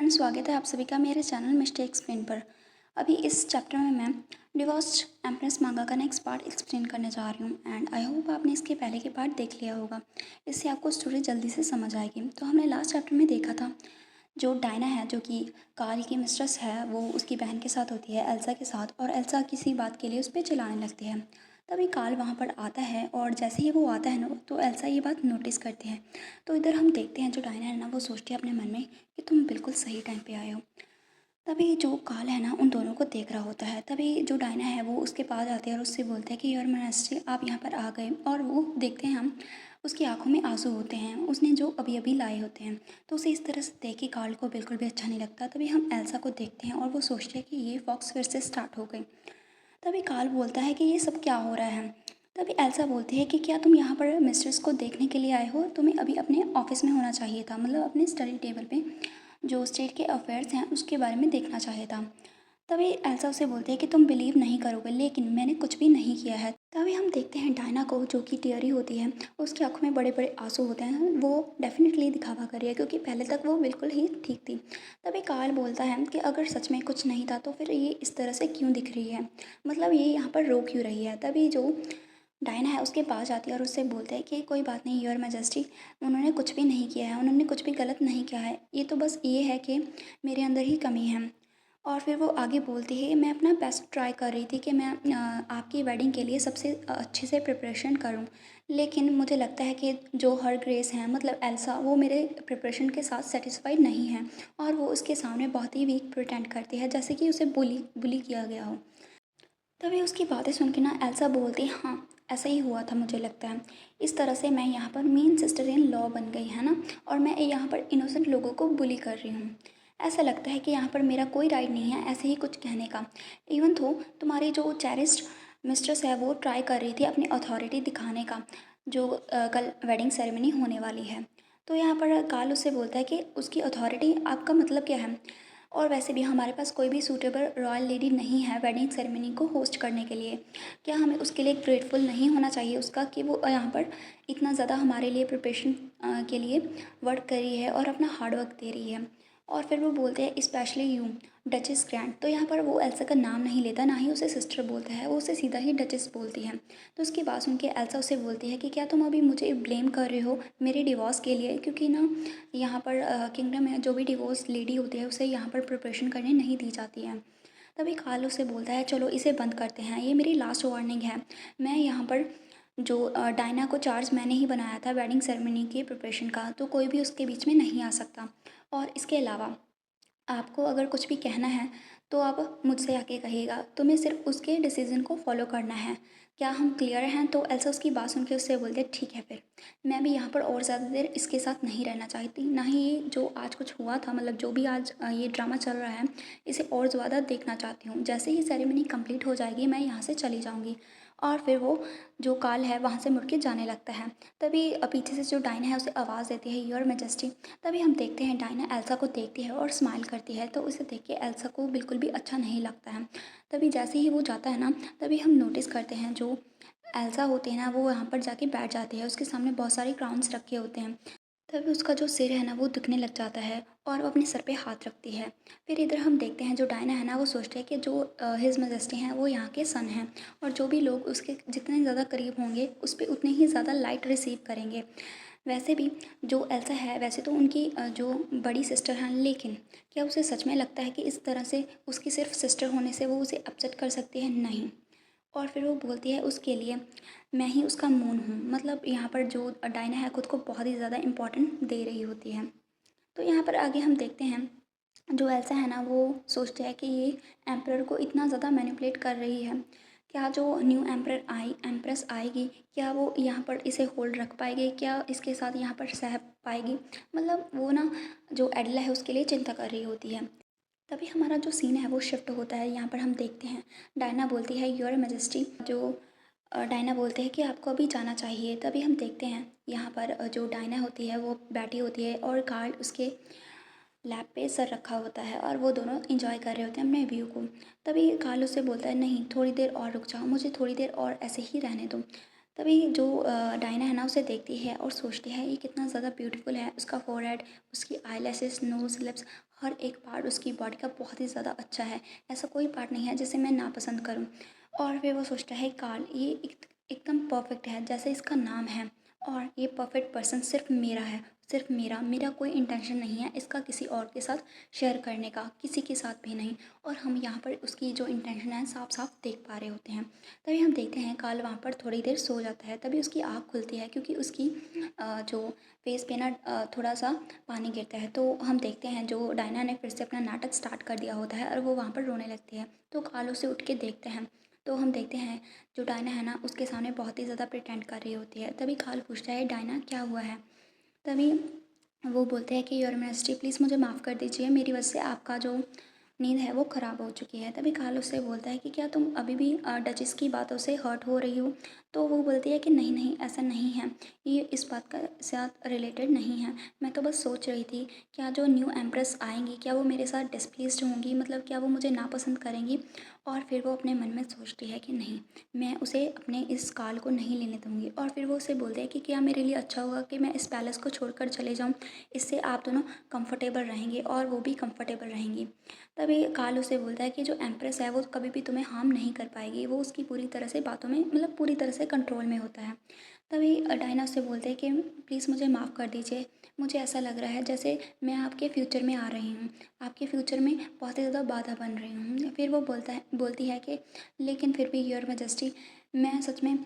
Friends, स्वागत है आप सभी का मेरे चैनल मिस्टर एक्सप्लेन पर। अभी इस चैप्टर में मैं डिवोर्स्ड एम्प्रेस मांगा का नेक्स्ट पार्ट एक्सप्लेन करने जा रही हूँ एंड आई होप आपने इसके पहले के पार्ट देख लिया होगा। इससे आपको स्टोरी जल्दी से समझ आएगी। तो हमने लास्ट चैप्टर में देखा था जो डायना है, जो कि कार्ल की मिस्ट्रेस है, वो उसकी बहन के साथ होती है, एल्सा के साथ, और एल्सा किसी बात के लिए उस पर चिल्लाने लगती है। तभी कार्ल वहाँ पर आता है और जैसे ही वो आता है ना, तो एल्सा ये बात नोटिस करती है। तो इधर हम देखते हैं जो डायना है ना, वो सोचती है अपने मन में कि तुम बिल्कुल सही टाइम पे आए हो। तभी जो कार्ल है ना, उन दोनों को देख रहा होता है। तभी जो डायना है वो उसके पास आती है और उससे बोलते हैं कि योर मैजेस्टी, आप यहाँ पर आ गए। और वो देखते हैं हम, उसकी आंखों में आंसू होते हैं, उसने जो अभी अभी लाए होते हैं। तो उसे इस तरह से देख के कार्ल को बिल्कुल भी अच्छा नहीं लगता। तभी हम एल्सा को देखते हैं और वो सोचते हैं कि ये फॉक्स फिर से स्टार्ट हो गई। तभी कार्ल बोलता है कि ये सब क्या हो रहा है। तभी एल्सा बोलती है कि क्या तुम यहाँ पर मिस्ट्रेस को देखने के लिए आए हो? तुम्हें अभी अपने ऑफिस में होना चाहिए था, मतलब अपने स्टडी टेबल पे जो स्टेट के अफेयर्स हैं उसके बारे में देखना चाहिए था। तभी एल्सा उसे बोलती है कि तुम बिलीव नहीं करोगे, लेकिन मैंने कुछ भी नहीं किया है। तभी हम देखते हैं डायना को, जो कि टियरी होती है, उसकी आंखों में बड़े बड़े आंसू होते हैं। वो डेफिनेटली दिखावा कर रही है क्योंकि पहले तक वो बिल्कुल ही ठीक थी। तभी कार्ल बोलता है कि अगर सच में कुछ नहीं था तो फिर ये इस तरह से क्यों दिख रही है, मतलब ये यहाँ पर रो क्यों रही है। तभी जो डायना है उसके पास जाती है और उससे बोलते हैं कि कोई बात नहीं योर मैजेस्टी, उन्होंने कुछ भी नहीं किया है, उन्होंने कुछ भी गलत नहीं किया है, ये तो बस ये है कि मेरे अंदर ही कमी है। और फिर वो आगे बोलती है, मैं अपना बेस्ट ट्राई कर रही थी कि मैं आपकी वेडिंग के लिए सबसे अच्छे से प्रिपरेशन करूं, लेकिन मुझे लगता है कि जो हर ग्रेस है, मतलब एल्सा, वो मेरे प्रिपरेशन के साथ सेटिस्फाइड नहीं है और वो उसके सामने बहुत ही वीक प्रिटेंड करती है, जैसे कि उसे बुली बुली किया गया हो। तभी उसकी बातें सुन के ना एल्सा बोलती, हाँ ऐसा ही हुआ था, मुझे लगता है इस तरह से मैं यहाँ पर मेन सिस्टर इन लॉ बन गई है ना, और मैं यहाँ पर इनोसेंट लोगों को बुली कर रही हूँ। ऐसा लगता है कि यहाँ पर मेरा कोई राइट नहीं है ऐसे ही कुछ कहने का। इवन तो तुम्हारी जो चेरिस्ड मिस्ट्रेस है वो ट्राई कर रही थी अपनी अथॉरिटी दिखाने का, जो कल वेडिंग सेरेमनी होने वाली है। तो यहाँ पर काल उससे बोलता है कि उसकी अथॉरिटी आपका मतलब क्या है, और वैसे भी हमारे पास कोई भी सूटेबल रॉयल लेडी नहीं है वेडिंग सेरेमनी को होस्ट करने के लिए। क्या हमें उसके लिए ग्रेटफुल नहीं होना चाहिए उसका कि वो यहाँ पर इतना ज़्यादा हमारे लिए प्रिपरेशन के लिए वर्क कर रही है और अपना हार्ड वर्क दे रही है। और फिर वो बोलते हैं स्पेशली यू डचेस ग्रैंड। तो यहाँ पर वो एल्सा का नाम नहीं लेता, ना ही उसे सिस्टर बोलता है, वो उसे सीधा ही डचेस बोलती है। तो उसकी बात सुन के एल्सा उसे बोलती है कि क्या तुम अभी मुझे ब्लेम कर रहे हो मेरे डिवोर्स के लिए, क्योंकि ना यहाँ पर किंगडम में जो भी डिवोर्स लेडी होती है उसे यहाँ पर प्रिपरेशन करने नहीं दी जाती है। तभी कार्ल उसे बोलता है चलो इसे बंद करते हैं, ये मेरी लास्ट वार्निंग है। मैं यहाँ पर जो डायना को चार्ज मैंने ही बनाया था वेडिंग सेरेमनी के प्रिपरेशन का, तो कोई भी उसके बीच में नहीं आ सकता। और इसके अलावा आपको अगर कुछ भी कहना है तो आप मुझसे आके कहिएगा, तुम्हें सिर्फ उसके डिसीजन को फॉलो करना है। क्या हम क्लियर हैं? तो एल्सा उसकी बात सुन के उससे बोलते ठीक है, फिर मैं भी यहाँ पर और ज़्यादा देर इसके साथ नहीं रहना चाहती, ना ही ये जो आज कुछ हुआ था, मतलब जो भी आज ये ड्रामा चल रहा है, इसे और ज़्यादा देखना चाहती हूँ। जैसे ही सेरेमनी कंप्लीट हो जाएगी मैं यहाँ से चली जाऊँगी। और फिर वो जो काल है वहाँ से मुड़ के जाने लगता है। तभी पीछे से जो डायना है उसे आवाज़ देती है योर मैजेस्टी। तभी हम देखते हैं डायना एल्सा को देखती है और स्माइल करती है, तो उसे देख के एल्सा को बिल्कुल भी अच्छा नहीं लगता है। तभी जैसे ही वो जाता है ना, तभी हम नोटिस करते हैं जो एल्सा होते हैं ना, वो यहाँ पर जाके बैठ जाते हैं, उसके सामने बहुत सारे क्राउन्स रखे होते हैं। तभी उसका जो सिर है ना वो दुखने लग जाता है और वो अपने सर पे हाथ रखती है। फिर इधर हम देखते हैं जो डायना है ना, वो सोचते हैं कि जो हिज मैजेस्टी हैं वो यहाँ के सन हैं, और जो भी लोग उसके जितने ज़्यादा करीब होंगे उस पर उतने ही ज़्यादा लाइट रिसीव करेंगे। वैसे भी जो एल्सा है, वैसे तो उनकी जो बड़ी सिस्टर हैं, लेकिन क्या उसे सच में लगता है कि इस तरह से उसकी सिर्फ सिस्टर होने से वो उसे अपसेट कर सकती है? नहीं। और फिर वो बोलती है उसके लिए मैं ही उसका मून हूँ, मतलब यहाँ पर जो डायना है खुद को बहुत ही ज़्यादा इम्पोर्टेंट दे रही होती है। तो यहाँ पर आगे हम देखते हैं जो एल्सा है ना, वो सोचते हैं कि ये एम्प्रर को इतना ज़्यादा मैनिपुलेट कर रही है, क्या जो न्यू एम्प्रेस आएगी, क्या वो यहाँ पर इसे होल्ड रख पाएगी, क्या इसके साथ यहाँ पर सह पाएगी। मतलब वो ना जो एडला है उसके लिए चिंता कर रही होती है। तभी हमारा जो सीन है वो शिफ्ट होता है। यहाँ पर हम देखते हैं डायना बोलती है योर मैजेस्टी, जो डायना बोलते हैं कि आपको अभी जाना चाहिए। तभी हम देखते हैं यहाँ पर जो डायना होती है वो बैठी होती है और कार्ल उसके लैप पे सर रखा होता है और वो दोनों इंजॉय कर रहे होते हैं अपने व्यू को। तभी कार्ल उससे बोलता है नहीं, थोड़ी देर और रुक जाओ, मुझे थोड़ी देर और ऐसे ही रहने दो। तभी जो डायना है ना उसे देखती है और सोचती है ये कितना ज़्यादा ब्यूटीफुल है, उसका फोरहेड, उसकी आईलैशेस, नोज, लिप्स, हर एक पार्ट उसकी बॉडी का बहुत ही ज़्यादा अच्छा है, ऐसा कोई पार्ट नहीं है जिसे मैं नापसंद करूँ। और फिर वो सोचता है काल ये एकदम परफेक्ट है जैसे इसका नाम है, और ये परफेक्ट पर्सन सिर्फ मेरा है, सिर्फ मेरा मेरा कोई इंटेंशन नहीं है इसका किसी और के साथ शेयर करने का, किसी के साथ भी नहीं। और हम यहाँ पर उसकी जो इंटेंशन है साफ साफ देख पा रहे होते हैं। तभी हम देखते हैं काल वहाँ पर थोड़ी देर सो जाता है, तभी उसकी आँख खुलती है क्योंकि उसकी जो फेस पे ना थोड़ा सा पानी गिरता है। तो हम देखते हैं जो डायना ने फिर से अपना नाटक स्टार्ट कर दिया होता है और वो वहाँ पर रोने लगती है। तो काल उसे उठ के देखते हैं, तो हम देखते हैं जो डायना है ना उसके सामने बहुत ही ज़्यादा प्रिटेंड कर रही होती है। तभी काल पूछता है डायना क्या हुआ है। तभी वो बोलते हैं कि योर मैजेस्टी प्लीज़ मुझे माफ़ कर दीजिए, मेरी वजह से आपका जो नींद है वो ख़राब हो चुकी है। तभी काल उससे बोलता है कि क्या तुम अभी भी डचेस की बातों से हर्ट हो रही हो। तो वो बोलती है कि नहीं नहीं ऐसा नहीं है, ये इस बात का साथ रिलेटेड नहीं है। मैं तो बस सोच रही थी क्या जो न्यू एम्प्रेस आएंगी क्या वो मेरे साथ डिस्प्लीज्ड होंगी, मतलब क्या वो मुझे नापसंद करेंगी। और फिर वो अपने मन में सोचती है कि नहीं, मैं उसे अपने इस काल को नहीं लेने दूंगी। और फिर वो उसे बोलते हैं कि क्या मेरे लिए अच्छा होगा कि मैं इस पैलेस को छोड़कर चले जाऊँ, इससे आप दोनों कंफर्टेबल रहेंगे और वो भी कंफर्टेबल रहेंगी। तभी काल उसे बोलता है कि जो एम्प्रेस है वो कभी भी तुम्हें हार्म नहीं कर पाएगी, वो उसकी पूरी तरह से बातों में मतलब पूरी तरह से कंट्रोल में होता है। तभी डायना उससे बोलते हैं कि प्लीज़ मुझे माफ़ कर दीजिए, मुझे ऐसा लग रहा है जैसे मैं आपके फ्यूचर में आ रही हूँ, आपके फ्यूचर में बहुत ही ज़्यादा बाधा बन रही हूँ। फिर वो बोलती है कि लेकिन फिर भी योर मैजेस्टी, मैं सच में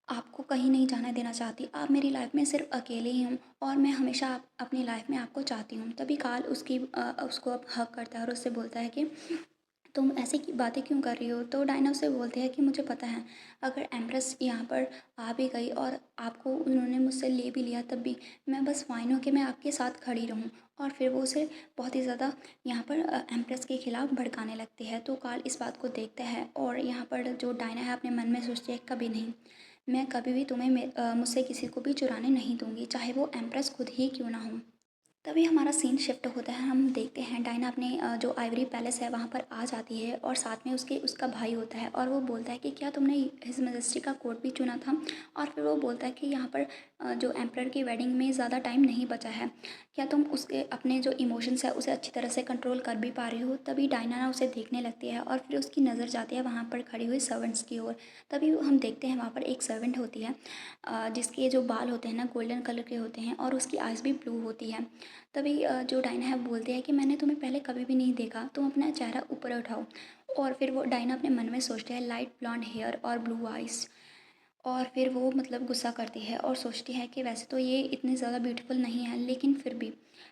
आपको कहीं नहीं जाने देना चाहती, आप मेरी लाइफ में सिर्फ अकेले ही हूँ और मैं हमेशा अपनी लाइफ में आपको चाहती हूँ। तभी काल उसको अब हक करता है और उससे बोलता है कि तुम ऐसी बातें क्यों कर रही हो। तो डायना उससे बोलती है कि मुझे पता है अगर एम्प्रेस यहाँ पर आ भी गई और आपको उन्होंने मुझसे ले भी लिया तब भी मैं बस फाइन हूँ कि मैं आपके साथ खड़ी रहूँ। और फिर वो उसे बहुत ही ज़्यादा यहाँ पर एम्प्रेस के खिलाफ भड़काने लगती है। तो काल इस बात को देखता है और यहाँ पर जो डायना है अपने मन में सोचती है कभी नहीं, मैं कभी भी तुम्हें मुझसे किसी को भी चुराने नहीं दूंगी, चाहे वो एम्प्रेस खुद ही क्यों ना हो। तभी हमारा सीन शिफ्ट होता है, हम देखते हैं डायना अपने जो आइवरी पैलेस है वहाँ पर आ जाती है और साथ में उसका भाई होता है और वो बोलता है कि क्या तुमने हिज मैजेस्टी का कोर्ट भी चुना था। और फिर वो बोलता है कि यहाँ पर जो एम्प्रर की वेडिंग में ज़्यादा टाइम नहीं बचा है, क्या तुम उसके अपने जो इमोशंस है उसे अच्छी तरह से कंट्रोल कर भी पा रही हो। तभी डायना ना उसे देखने लगती है और फिर उसकी नज़र जाती है वहाँ पर खड़ी हुई सर्वेंट्स की ओर। तभी हम देखते हैं वहाँ पर एक सर्वेंट होती है जिसके जो बाल होते हैं ना गोल्डन कलर के होते हैं और उसकी आइज़ भी ब्लू होती है। तभी जो डायना है बोलती है कि मैंने तुम्हें पहले कभी भी नहीं देखा, तुम अपना चेहरा ऊपर उठाओ। और फिर वो डायना अपने मन में सोचते हैं लाइट ब्लॉन्ड हेयर और ब्लू आइज़। और फिर वो मतलब गुस्सा करती है और सोचती है कि वैसे तो ये इतनी ज़्यादा ब्यूटीफुल नहीं है लेकिन फिर भी।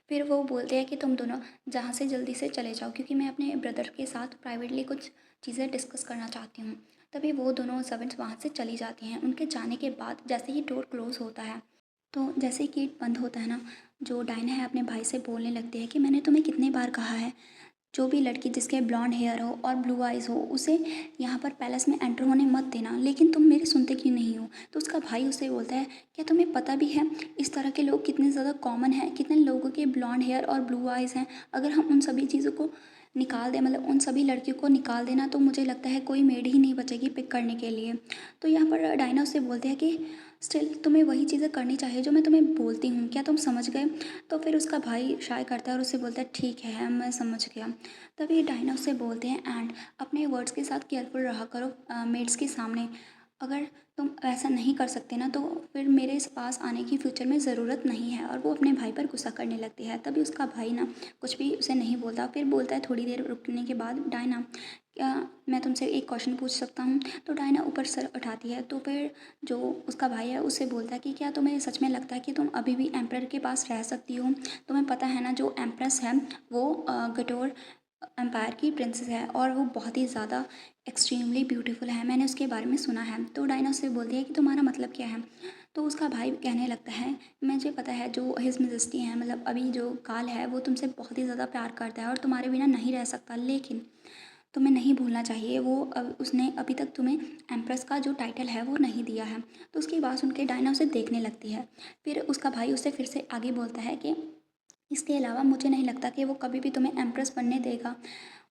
फिर वो बोलते हैं कि तुम दोनों जहाँ से जल्दी से चले जाओ क्योंकि मैं अपने ब्रदर के साथ प्राइवेटली कुछ चीज़ें डिस्कस करना चाहती हूँ। तभी वो दोनों सर्वेंट्स वहाँ से चली जाती हैं। उनके जाने के बाद जैसे ही डोर क्लोज़ होता है, तो जैसे ही गेट बंद होता है ना, जो डायना है अपने भाई से बोलने लगती है कि मैंने तुम्हें कितने बार कहा है जो भी लड़की जिसके ब्लॉन्ड हेयर हो और ब्लू आइज़ हो उसे यहाँ पर पैलेस में एंटर होने मत देना, लेकिन तुम मेरे सुनते क्यों नहीं हो। तो उसका भाई उसे बोलता है क्या तुम्हें पता भी है इस तरह के लोग कितने ज़्यादा कॉमन हैं, कितने लोगों के ब्लॉन्ड हेयर और ब्लू आइज़ हैं। अगर हम उन सभी चीज़ों को निकाल दें, मतलब उन सभी लड़कियों को निकाल देना, तो मुझे लगता है कोई मेड ही नहीं बचेगी पिक करने के लिए। तो यहाँ पर डायना उससे बोलते हैं कि स्टिल तुम्हें वही चीज़ें करनी चाहिए जो मैं तुम्हें बोलती हूँ, क्या तुम समझ गए। तो फिर उसका भाई शाय करता है और उससे बोलता है ठीक है मैं समझ गया। तभी डायना उससे बोलते हैं एंड अपने वर्ड्स के साथ केयरफुल रहा करो मेड्स के सामने। अगर तुम ऐसा नहीं कर सकते ना तो फिर मेरे इस पास आने की फ्यूचर में ज़रूरत नहीं है। और वो अपने भाई पर गुस्सा करने लगती है। तभी उसका भाई ना कुछ भी उसे नहीं बोलता, फिर बोलता है थोड़ी देर रुकने के बाद डायना क्या मैं तुमसे एक क्वेश्चन पूछ सकता हूँ। तो डायना ऊपर सर उठाती है। तो फिर जो उसका भाई है उससे बोलता है कि क्या तुम्हें सच में लगता है कि तुम अभी भी एम्प्रर के पास रह सकती हो। तुम्हें पता है ना जो एम्प्रेस है वो गटोर एम्पायर की प्रिंसेस है और वो बहुत ही ज़्यादा एक्सट्रीमली ब्यूटीफुल है, मैंने उसके बारे में सुना है। तो डायना उससे बोलती है कि तुम्हारा मतलब क्या है। तो उसका भाई कहने लगता है मुझे पता है जो हिज मेजेस्टी है, मतलब अभी जो काल है वो तुमसे बहुत ही ज़्यादा प्यार करता है और तुम्हारे बिना नहीं रह सकता, लेकिन तुम्हें नहीं भूलना चाहिए वो उसने अभी तक तुम्हें एम्प्रेस का जो टाइटल है वो नहीं दिया है। तो उसकी बात सुन के डायना उसे देखने लगती है। फिर उसका भाई उससे फिर से आगे बोलता है कि इसके अलावा मुझे नहीं लगता कि वो कभी भी तुम्हें एम्प्रेस बनने देगा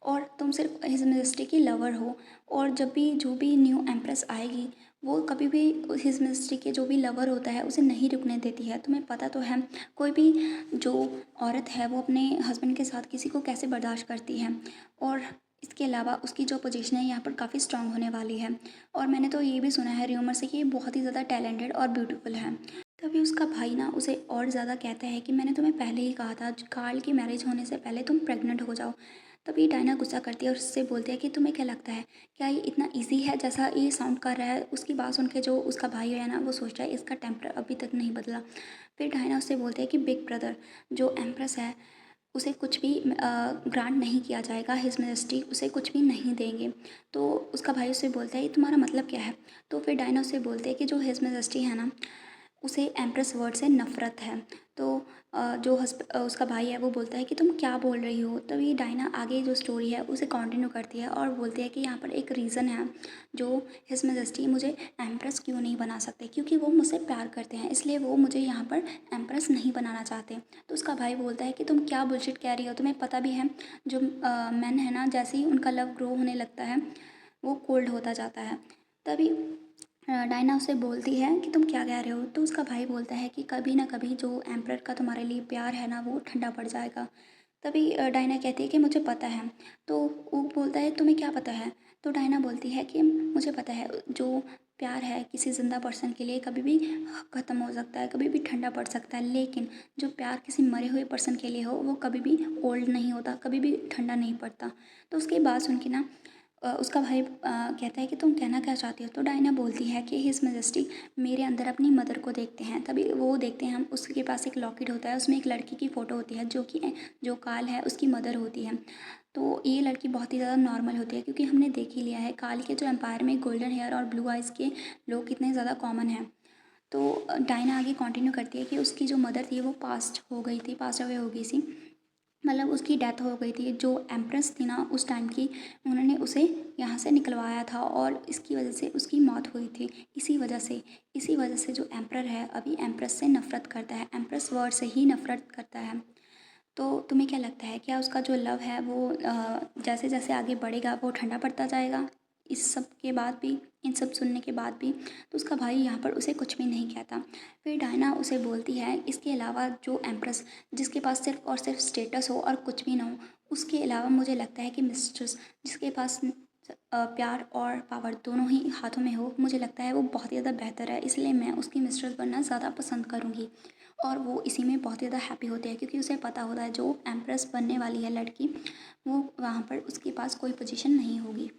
और तुम सिर्फ हिज मेजेस्टी की लवर हो। और जब भी जो भी न्यू एम्प्रेस आएगी वो कभी भी हिज मिनिस्ट्री के जो भी लवर होता है उसे नहीं रुकने देती है। तुम्हें पता तो है कोई भी जो औरत है वो अपने हस्बैंड के साथ किसी को कैसे बर्दाश्त करती है, और इसके अलावा उसकी जो पोजीशन है यहाँ पर काफ़ी स्ट्रांग होने वाली है। और मैंने तो ये भी सुना है र्यूमर से कि ये बहुत ही ज़्यादा टैलेंटेड और ब्यूटीफुल है। तभी उसका भाई ना उसे और ज़्यादा कहता है कि मैंने तुम्हें पहले ही कहा था कार्ल की मैरिज होने से पहले तुम प्रेग्नेंट हो जाओ। तभी डायना गुस्सा करती है और उससे बोलती है कि तुम्हें क्या लगता है, क्या ये इतना इजी है जैसा ये साउंड कर रहा है। उसकी बात सुन के जो उसका भाई है ना वो सोचता है इसका टेम्पर अभी तक नहीं बदला। फिर डायना उससे बोलती है कि बिग ब्रदर जो एम्प्रेस है उसे कुछ भी ग्रांट नहीं किया जाएगा, हिज मेजेस्टी उसे कुछ भी नहीं देंगे। तो उसका भाई उससे बोलता है ये तुम्हारा मतलब क्या है। तो फिर डायना उससे बोलते हैं कि जो हिज मेजेस्टी है ना उसे एम्प्रेस वर्ड से नफ़रत है। तो उसका भाई है वो बोलता है कि तुम क्या बोल रही हो। तभी डायना आगे जो स्टोरी है उसे कंटिन्यू करती है और बोलती है कि यहाँ पर एक रीज़न है जो हिज मेजेस्टी मुझे एम्प्रेस क्यों नहीं बना सकते, क्योंकि वो मुझसे प्यार करते हैं, इसलिए वो मुझे यहाँ पर एम्प्रेस नहीं बनाना चाहते। तो उसका भाई बोलता है कि तुम क्या बुलशिट कह रही हो, तुम्हें पता भी है जो मैन है ना जैसे ही उनका लव ग्रो होने लगता है वो कोल्ड होता जाता है। तभी डायना उसे बोलती है कि तुम क्या कह रहे हो। तो उसका भाई बोलता है कि कभी ना कभी जो एम्प्रर का तुम्हारे लिए प्यार है ना वो ठंडा पड़ जाएगा। तभी डायना कहती है कि मुझे पता है। तो वो बोलता है तुम्हें क्या पता है। तो डायना बोलती है कि मुझे पता है जो प्यार है किसी ज़िंदा पर्सन के लिए कभी भी ख़त्म हो सकता है, कभी भी ठंडा पड़ सकता है, लेकिन जो प्यार किसी मरे हुए पर्सन के लिए हो वो कभी भी ओल्ड नहीं होता, कभी भी ठंडा नहीं पड़ता। तो उसकी बात सुन के ना उसका भाई कहता है कि तुम कहना क्या चाहती हो। तो डायना बोलती है कि हिज मेजेस्टी मेरे अंदर अपनी मदर को देखते हैं। तभी वो देखते हैं हम उसके पास एक लॉकेट होता है, उसमें एक लड़की की फ़ोटो होती है जो काल है उसकी मदर होती है। तो ये लड़की बहुत ही ज़्यादा नॉर्मल होती है, क्योंकि हमने देख ही लिया है काल के जो एम्पायर में गोल्डन हेयर और ब्लू आइज़ के लोग कितने ज़्यादा कॉमन हैं। तो डायना आगे कंटिन्यू करती है कि उसकी जो मदर थी वो पास्ट हो गई थी, पास्ट अवे हो गई थी, मतलब उसकी डेथ हो गई थी। जो एम्प्रेस थी ना उस टाइम की, उन्होंने उसे यहाँ से निकलवाया था और इसकी वजह से उसकी मौत हुई थी। इसी वजह से जो एम्प्रर है अभी एम्प्रेस से नफ़रत करता है, एम्प्रेस वर्ड से ही नफ़रत करता है। तो तुम्हें क्या लगता है क्या उसका जो लव है वो जैसे जैसे आगे बढ़ेगा वो ठंडा पड़ता जाएगा। इस सब के बाद भी, इन सब सुनने के बाद भी, तो उसका भाई यहाँ पर उसे कुछ भी नहीं कहता। फिर डायना उसे बोलती है इसके अलावा जो एम्प्रेस जिसके पास सिर्फ और सिर्फ स्टेटस हो और कुछ भी ना हो, उसके अलावा मुझे लगता है कि मिस्ट्रेस जिसके पास प्यार और पावर दोनों ही हाथों में हो, मुझे लगता है वो बहुत ही ज़्यादा बेहतर है, इसलिए मैं उसकी मिस्ट्रेस बनना ज़्यादा पसंद करूँगी। और वो इसी में बहुत ज़्यादा हैप्पी होती है, क्योंकि उसे पता होता है जो एम्प्रेस बनने वाली है लड़की वो वहाँ पर उसके पास कोई पोजीशन नहीं होगी।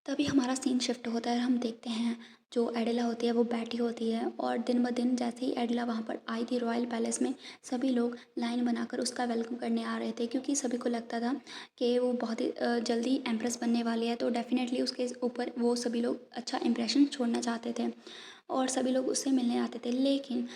तभी हमारा सीन शिफ्ट होता है, हम देखते हैं जो एडिला होती है वो बैठी होती है, और दिन ब दिन जैसे ही एडिला वहाँ पर आई थी रॉयल पैलेस में, सभी लोग लाइन बनाकर उसका वेलकम करने आ रहे थे, क्योंकि सभी को लगता था कि वो बहुत ही जल्दी एम्प्रेस बनने वाली है, तो डेफिनेटली उसके ऊपर वो सभी लोग अच्छा इंप्रेशन छोड़ना चाहते थे और सभी लोग उससे मिलने आते थे। लेकिन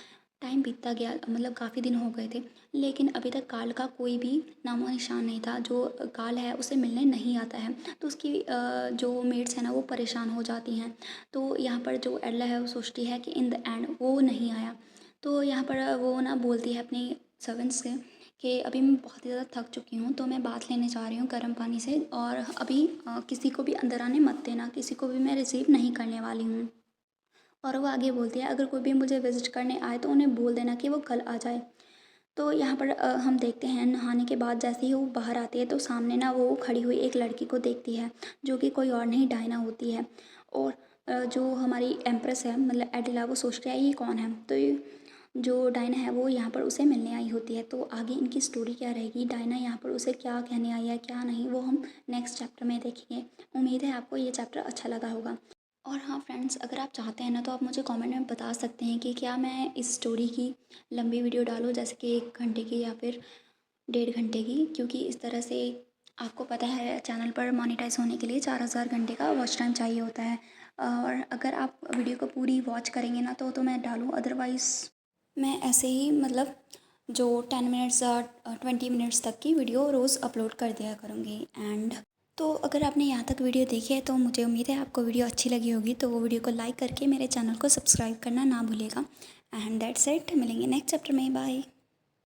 टाइम बीतता गया, मतलब काफ़ी दिन हो गए थे, लेकिन अभी तक कार्ल का कोई भी नामो निशान नहीं था। जो कार्ल है उसे मिलने नहीं आता है, तो उसकी जो मेट्स हैं ना वो परेशान हो जाती हैं। तो यहाँ पर जो एडला है वो सोचती है कि इन द एंड वो नहीं आया। तो यहाँ पर वो ना बोलती है अपनी सर्वेंट्स से कि अभी मैं बहुत ही ज़्यादा थक चुकी हूँ, तो मैं बाथ लेने जा रही हूँ गर्म पानी से, और अभी किसी को भी अंदर आने मत देना, किसी को भी मैं रिसीव नहीं करने वाली हूँ। और वो आगे बोलती है अगर कोई भी मुझे विज़िट करने आए तो उन्हें बोल देना कि वो कल आ जाए। तो यहाँ पर हम देखते हैं नहाने के बाद जैसे ही वो बाहर आती है तो सामने ना वो खड़ी हुई एक लड़की को देखती है, जो कि कोई और नहीं डायना होती है। और जो हमारी एम्प्रेस है मतलब एडिला, वो सोचती है ये कौन है। तो ये जो डायना है वो यहाँ पर उसे मिलने आई होती है। तो आगे इनकी स्टोरी क्या रहेगी, डायना यहाँ पर उसे क्या कहने आई है क्या नहीं, वो हम नेक्स्ट चैप्टर में देखेंगे। उम्मीद है आपको ये चैप्टर अच्छा लगा होगा। और हाँ फ्रेंड्स, अगर आप चाहते हैं ना तो आप मुझे कमेंट में बता सकते हैं कि क्या मैं इस स्टोरी की लंबी वीडियो डालूँ, जैसे कि 1 घंटे की या फिर 1.5 घंटे की, क्योंकि इस तरह से आपको पता है चैनल पर मोनेटाइज होने के लिए 4000 घंटे का वॉच टाइम चाहिए होता है। और अगर आप वीडियो को पूरी वॉच करेंगे ना तो मैं डालूँ, अदरवाइज़ मैं ऐसे ही मतलब जो 10 मिनट्स या 20 मिनट्स तक की वीडियो रोज़ अपलोड कर दिया करूँगी। एंड तो अगर आपने यहाँ तक वीडियो देखी है तो मुझे उम्मीद है आपको वीडियो अच्छी लगी होगी, तो वो वीडियो को लाइक करके मेरे चैनल को सब्सक्राइब करना ना भूलिएगा। एंड दैट्स इट, मिलेंगे नेक्स्ट चैप्टर में, बाय।